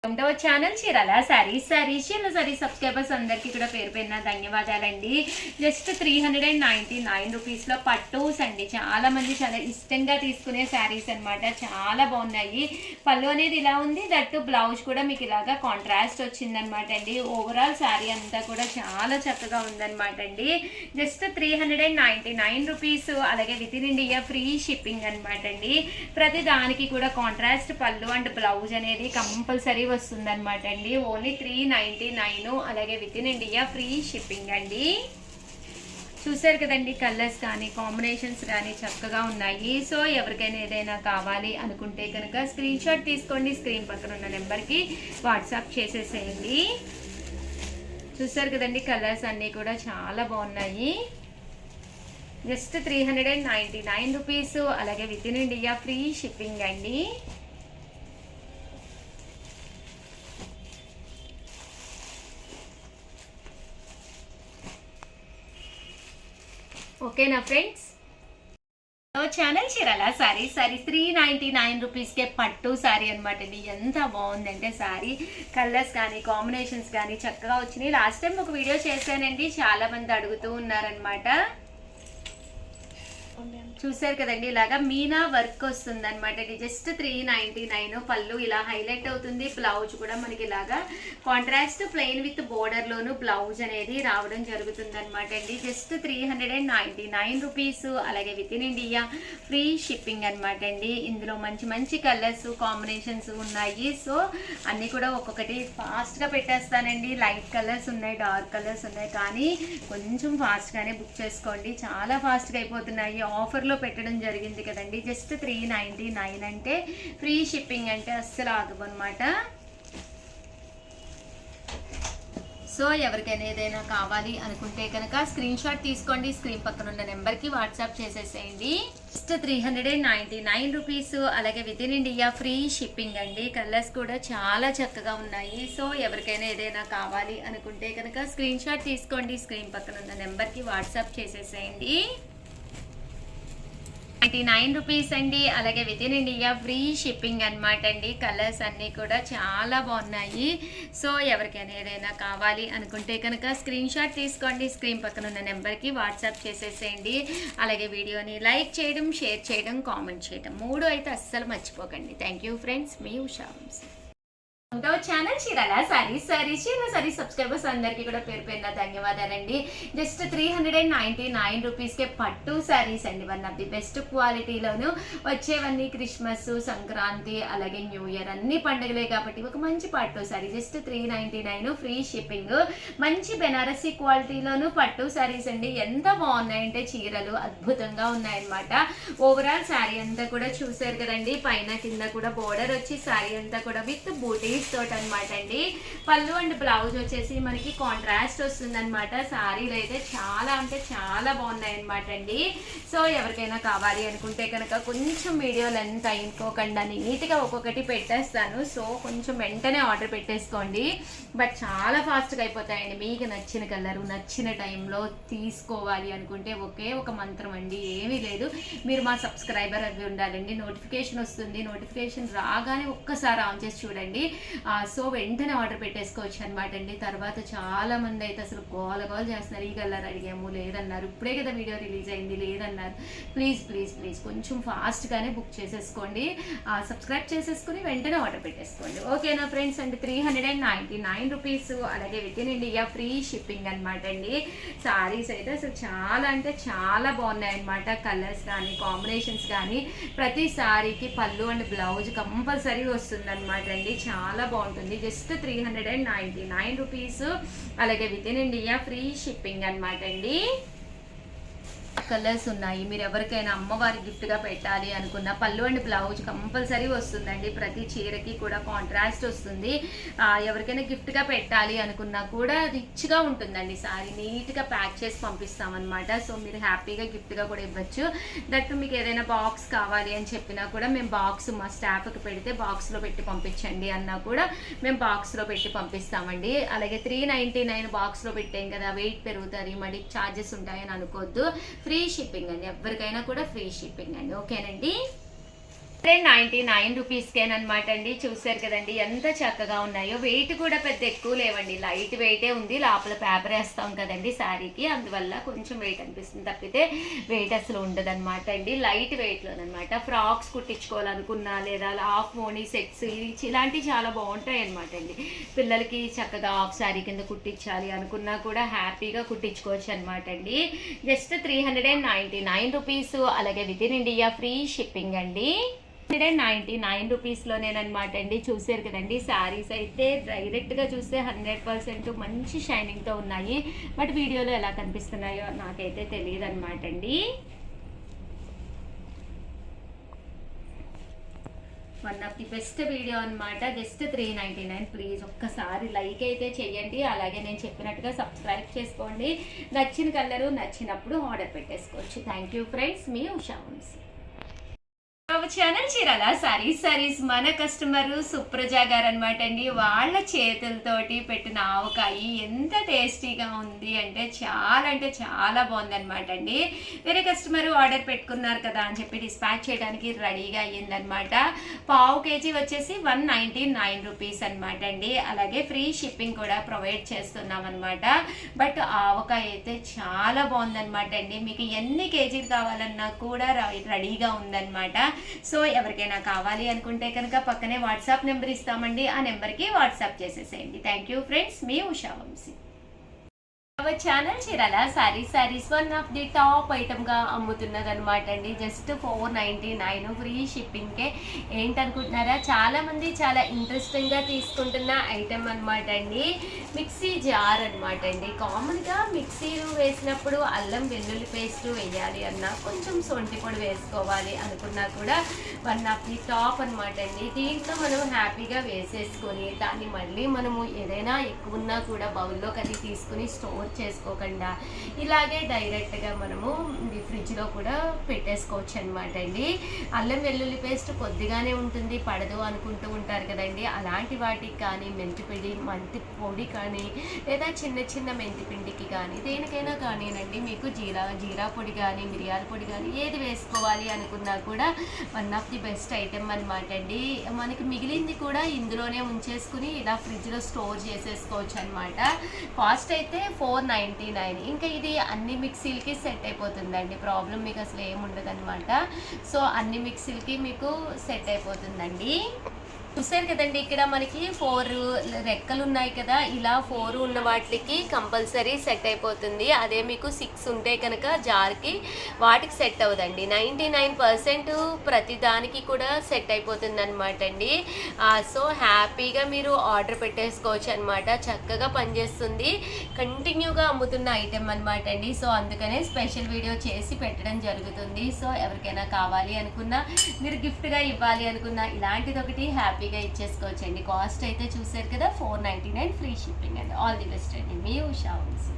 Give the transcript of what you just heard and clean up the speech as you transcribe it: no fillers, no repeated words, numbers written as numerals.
రెండవ channel Chirala saris subscribers అందరికీ కూడా పేరు పేరున ధన్యవాదాలండి. జస్ట్ 399 రూపీస్లో పట్టూస్ అండి. చాలా మంది చాలా ఇష్టంగా తీసుకునే శారీస్ అనమాట. చాలా బాగున్నాయి. పళ్ళు అనేది ఇలా ఉంది, దట్టు బ్లౌజ్ కూడా మీకు ఇలాగా కాంట్రాస్ట్ వచ్చిందనమాట అండి. ఓవరాల్ శారీ అంతా కూడా చాలా చక్కగా ఉందనమాట అండి. Just 399 rupees. అలాగే within India free shipping అనమాట అండి. ప్రతి దానికి కూడా కాంట్రాస్ట్ పళ్ళు అండ్ బ్లౌజ్ అనేది కంపల్సరీ వస్తుందన్నమాట అండి. ఓన్లీ 399. అలాగే within India free shipping అండి. చూసారు కదండి, కలర్స్ కానీ కాంబినేషన్స్ కానీ చక్కగా ఉన్నాయి. సో ఎవరికైనా ఏదైనా కావాలి అనుకుంటే కనుక స్క్రీన్ షాట్ తీసుకోండి, స్క్రీన్ పక్కన ఉన్న నెంబర్కి వాట్సాప్ చేసేసేయండి. చూసారు కదండి, కలర్స్ అన్నీ కూడా చాలా బాగున్నాయి. Just 399 rupees. అలాగే within India free shipping అండి. ఓకేనా ఫ్రెండ్స్? ఛానల్ చీరాల సారీస్ 399 రూపీస్కే పట్టు శారీ అనమాట అండి. ఎంత బాగుందంటే శారీ కలర్స్ కానీ కాంబినేషన్స్ కానీ చక్కగా వచ్చినాయి. లాస్ట్ టైం ఒక వీడియో చేశానండి, చాలా మంది అడుగుతూ ఉన్నారనమాట. చూసారు కదండి, ఇలాగా మీనా వర్క్ వస్తుంది అనమాట. ఇది జస్ట్ 399. పళ్ళు ఇలా హైలైట్ అవుతుంది. బ్లౌజ్ కూడా మనకి ఇలాగా కాంట్రాస్ట్ ప్లెయిన్ విత్ బోర్డర్ లోను బ్లౌజ్ అనేది రావడం జరుగుతుంది అనమాట అండి. Just 399 rupees. అలాగే within India free shipping అనమాట అండి. ఇందులో మంచి మంచి కలర్స్ కాంబినేషన్స్ ఉన్నాయి. సో అన్ని కూడా ఒక్కొక్కటి ఫాస్ట్ గా పెట్టేస్తానండి. లైట్ కలర్స్ ఉన్నాయి, డార్క్ కలర్స్ ఉన్నాయి, కానీ కొంచెం ఫాస్ట్ గానే బుక్ చేసుకోండి. చాలా ఫాస్ట్ గా అయిపోతున్నాయి. ఆఫర్లో పెట్టడం జరిగింది కదండి. జస్ట్ 399 అంటే ఫ్రీ షిప్పింగ్ అంటే అస్సలు ఆగవు అనమాట. సో ఎవరికైనా ఏదైనా కావాలి అనుకుంటే కనుక స్క్రీన్ షాట్ తీసుకోండి, స్క్రీన్ పక్కన ఉన్న నెంబర్కి వాట్సాప్ చేసేసేయండి. Just 399 rupees. అలాగే within India free shipping అండి. కలర్స్ కూడా చాలా చక్కగా ఉన్నాయి. సో ఎవరికైనా ఏదైనా కావాలి అనుకుంటే కనుక స్క్రీన్ షాట్ తీసుకోండి, స్క్రీన్ పక్కన ఉన్న నెంబర్కి వాట్సాప్ చేసేసేయండి. 99 రూపీస్ అండి. అలాగే within India free shipping అనమాట అండి. కలర్స్ అన్నీ కూడా చాలా బాగున్నాయి. సో ఎవరికైనా ఏదైనా కావాలి అనుకుంటే కనుక స్క్రీన్ షాట్ తీసుకోండి, స్క్రీన్ పక్కన ఉన్న నెంబర్కి వాట్సాప్ చేసేసేయండి. అలాగే వీడియోని లైక్ చేయడం, షేర్ చేయడం, కామెంట్ చేయడం 3 అయితే అస్సలు మర్చిపోకండి. థ్యాంక్ యూ ఫ్రెండ్స్, మీ ఉషా. ఛానల్ చీరాల సారీస్ సబ్స్క్రైబర్స్ అందరికీ కూడా పేరు పేరున ధన్యవాదాలండి. జస్ట్ 399 రూపీస్కే పట్టు శారీస్ అండి. వన్ ఆఫ్ ది బెస్ట్ క్వాలిటీలోను వచ్చేవన్నీ క్రిస్మస్, సంక్రాంతి, అలాగే న్యూ ఇయర్ అన్ని పండుగలే కాబట్టి ఒక మంచి పట్టు శారీ. Just 399 free shipping. మంచి బెనారసీ క్వాలిటీలోను పట్టు శారీస్ అండి. ఎంత బాగున్నాయంటే చీరలు అద్భుతంగా ఉన్నాయన్నమాట. ఓవరాల్ శారీ అంతా కూడా చూసారు కదండి, పైన కింద కూడా బోర్డర్ వచ్చి శారీ అంతా కూడా విత్ బూటీ తోటి అనమాట అండి. పళ్ళు అండ్ బ్లౌజ్ వచ్చేసి మనకి కాంట్రాస్ట్ వస్తుంది అనమాట. శారీలు అయితే చాలా అంటే చాలా బాగున్నాయి అనమాట అండి. సో ఎవరికైనా కావాలి అనుకుంటే కనుక కొంచెం వీడియో లెంత్ అయిపోకుండా నీట్గా ఒక్కొక్కటి పెట్టేస్తాను. సో కొంచెం వెంటనే ఆర్డర్ పెట్టేసుకోండి. బట్ చాలా ఫాస్ట్గా అయిపోతాయండి. మీకు నచ్చిన కలరు నచ్చిన టైంలో తీసుకోవాలి అనుకుంటే ఒకే ఒక మంత్రం అండి, ఏమీ లేదు. మీరు మా సబ్స్క్రైబర్ అవి ఉండాలండి. నోటిఫికేషన్ వస్తుంది, నోటిఫికేషన్ రాగానే ఒక్కసారి ఆన్ చేసి చూడండి. సో వెంటనే ఆర్డర్ పెట్టేసుకోవచ్చు అనమాట అండి. తర్వాత చాలా మంది అయితే అసలు గోల చేస్తున్నారు. ఈ కలర్ అడిగాము లేదన్నారు, ఇప్పుడే కదా వీడియో రిలీజ్ అయింది లేదన్నారు. ప్లీజ్ ప్లీజ్ ప్లీజ్ కొంచెం ఫాస్ట్గానే బుక్ చేసేసుకోండి, సబ్స్క్రైబ్ చేసేసుకుని వెంటనే ఆర్డర్ పెట్టేసుకోండి. ఓకేనా ఫ్రెండ్స్? అండి 399 రూపీస్. అలాగే within India free shipping అనమాట అండి. శారీస్ అయితే అసలు చాలా అంటే చాలా బాగున్నాయి అనమాట. కలర్స్ కానీ కాంబినేషన్స్ కానీ ప్రతి శారీకి పళ్ళు అండ్ బ్లౌజ్ కంపల్సరీ వస్తుంది అనమాట అండి. చాలా బాగుంటుంది. Just 399 rupees. అలాగే within India free shipping అనమాట అండి. కలర్స్ ఉన్నాయి. మీరు ఎవరికైనా అమ్మవారి గిఫ్ట్గా పెట్టాలి అనుకున్న పళ్ళు అండ్ బ్లౌజ్ కంపల్సరీ వస్తుందండి. ప్రతి చీరకి కూడా కాంట్రాస్ట్ వస్తుంది. ఎవరికైనా గిఫ్ట్గా పెట్టాలి అనుకున్నా కూడా రిచ్గా ఉంటుందండి. సారీ నీట్గా ప్యాక్ చేసి పంపిస్తామన్నమాట. సో మీరు హ్యాపీగా గిఫ్ట్గా కూడా ఇవ్వచ్చు. దట్టు మీకు ఏదైనా బాక్స్ కావాలి అని చెప్పినా కూడా మేము బాక్స్ మా స్టాఫ్కి పెడితే బాక్స్లో పెట్టి పంపించండి అన్నా కూడా మేము బాక్స్లో పెట్టి పంపిస్తామండి. అలాగే 399 బాక్స్లో పెట్టాం కదా, వెయిట్ పెరుగుతుంది, మళ్ళీ ఛార్జెస్ ఉంటాయని అనుకోవద్దు. ఫ్రీ షిప్పింగ్ అండి, ఎవరికైనా కూడా ఫ్రీ షిప్పింగ్ అండి. ఓకేనండి. రూపీస్కేనమాట అండి. చూసారు కదండి ఎంత చక్కగా ఉన్నాయో. వెయిట్ కూడా పెద్ద ఎక్కువ లేవండి, లైట్ వెయిటే ఉంది. లోపల పేపర్ వేస్తాం కదండి శారీకి, అందువల్ల కొంచెం వెయిట్ అనిపిస్తుంది తప్పితే వెయిట్ అసలు ఉండదన్నమాట అండి. లైట్ వెయిట్లోనమాట. ఫ్రాక్స్ కుట్టించుకోవాలనుకున్నా లేదా హాఫ్ మోనీ సెట్స్ ఇలాంటివి చాలా బాగుంటాయి అనమాట అండి. పిల్లలకి చక్కగా హాఫ్ శారీ కింద కుట్టించాలి అనుకున్నా కూడా హ్యాపీగా కుట్టించుకోవచ్చు అనమాట అండి. Just 399 rupees. అలాగే within India free shipping అండి. 199 రూపీస్లోనేనమాట అండి. చూసారు కదండి శారీస్ అయితే డైరెక్ట్గా చూస్తే 100% మంచి షైనింగ్తో ఉన్నాయి. బట్ వీడియోలో ఎలా కనిపిస్తున్నాయో నాకైతే తెలియదు అనమాట అండి. One of the best video అనమాట. జస్ట్ 399. ప్లీజ్ ఒక్కసారి లైక్ అయితే చేయండి. అలాగే నేను చెప్పినట్టుగా సబ్స్క్రైబ్ చేసుకోండి. నచ్చిన కలరు నచ్చినప్పుడు ఆర్డర్ పెట్టేసుకోవచ్చు. థ్యాంక్ యూ ఫ్రెండ్స్, మీ ఉషా వంశీ. ఛానల్ చీరాల సారీస్ మన కస్టమర్ సుప్రజ గారు అనమాట అండి. వాళ్ళ చేతులతోటి పెట్టిన ఆవకాయ ఎంత టేస్టీగా ఉంది అంటే చాలా బాగుందనమాట అండి. వేరే కస్టమర్ ఆర్డర్ పెట్టుకున్నారు కదా అని చెప్పి డిస్పాచ్ చేయడానికి రెడీగా అయ్యిందనమాట. పావు కేజీ వచ్చేసి 199 రూపీస్ అనమాట అండి. అలాగే ఫ్రీ షిప్పింగ్ కూడా ప్రొవైడ్ చేస్తున్నాం అనమాట. బట్ ఆవకాయ అయితే చాలా బాగుందనమాట అండి. మీకు ఎన్ని కేజీలు కావాలన్నా కూడా రెడీగా ఉందన్నమాట. సో ఎవరికైనా కావాలి అనుకుంటే కనుక పక్కనే వాట్సాప్ నెంబర్ ఇస్తామండి. ఆ నెంబర్కి వాట్సాప్ చేసేసేయండి. థ్యాంక్ యూ ఫ్రెండ్స్, మీ Usha Vamsi. Our channel Chirala saris one of the top ఐటమ్గా అమ్ముతున్నది అనమాట అండి. Just 499 free షిప్పింగ్కే. ఏంటనుకుంటున్నారా, చాలామంది చాలా ఇంట్రెస్టింగ్గా తీసుకుంటున్న ఐటమ్ అనమాట అండి. మిక్సీ జార్ అనమాట అండి. కామన్గా మిక్సీలు వేసినప్పుడు అల్లం వెల్లుల్లి పేస్ట్ వేయాలి అన్నా, కొంచెం సొంటి పొడి వేసుకోవాలి అనుకున్నా కూడా వన్ ఆఫ్ ది టాప్ అనమాట అండి. దీంట్లో మనం హ్యాపీగా వేసేసుకొని దాన్ని మళ్ళీ మనము ఏదైనా ఎక్కువ ఉన్నా కూడా బౌల్లోకి అది తీసుకుని స్టోర్ చేసుకోకుండా ఇలాగే డైరెక్ట్గా మనము ఫ్రిడ్జ్లో కూడా పెట్టేసుకోవచ్చు అనమాట అండి. అల్లం వెల్లుల్లి పేస్ట్ కొద్దిగానే ఉంటుంది, పడదు అనుకుంటూ ఉంటారు కదండి. అలాంటి వాటికి కానీ మెంతి పొడి కానీ లేదా చిన్న మెంతి పిండికి కానీ దేనికైనా కానీనండి, మీకు జీరా పొడి కానీ మిరియాల పొడి కానీ ఏది వేసుకోవాలి అనుకున్నా కూడా one of the best item అనమాట అండి. మనకి మిగిలింది కూడా ఇందులోనే ఉంచేసుకుని ఇలా ఫ్రిడ్జ్లో స్టోర్ చేసేసుకోవచ్చు అనమాట. కాస్ట్ అయితే 499. ఇంకా ఇది అన్ని మిక్సీలకి సెట్ అయిపోతుందండి. ప్రాబ్లం మీకు అసలు ఏముండదు అనమాట. సో అన్ని మిక్సీలకి మీకు సెట్ అయిపోతుందండి. చూసారు కదండి, ఇక్కడ మనకి 4 రెక్కలు ఉన్నాయి కదా, ఇలా 4 ఉన్న వాటికి కంపల్సరీ సెట్ అయిపోతుంది. అదే మీకు 6 ఉంటే కనుక జార్కి వాటికి సెట్ అవ్వదండి. 99% ప్రతి దానికి కూడా సెట్ అయిపోతుంది అనమాట అండి. సో హ్యాపీగా మీరు ఆర్డర్ పెట్టేసుకోవచ్చు అనమాట. చక్కగా పనిచేస్తుంది. కంటిన్యూగా అమ్ముతున్న ఐటెం అనమాట అండి. సో అందుకనే స్పెషల్ వీడియో చేసి పెట్టడం జరుగుతుంది. సో ఎవరికైనా కావాలి అనుకున్నా, మీరు గిఫ్ట్గా ఇవ్వాలి అనుకున్నా ఇలాంటిది ఒకటి హ్యాపీగా ఇచ్చేసుకోవచ్చండి. కాస్ట్ అయితే చూసారు కదా 499 ఫ్రీ షిప్పింగ్ అండి. ఆల్ ది బెస్ట్ అండి, మీ ఉషా వంశీ.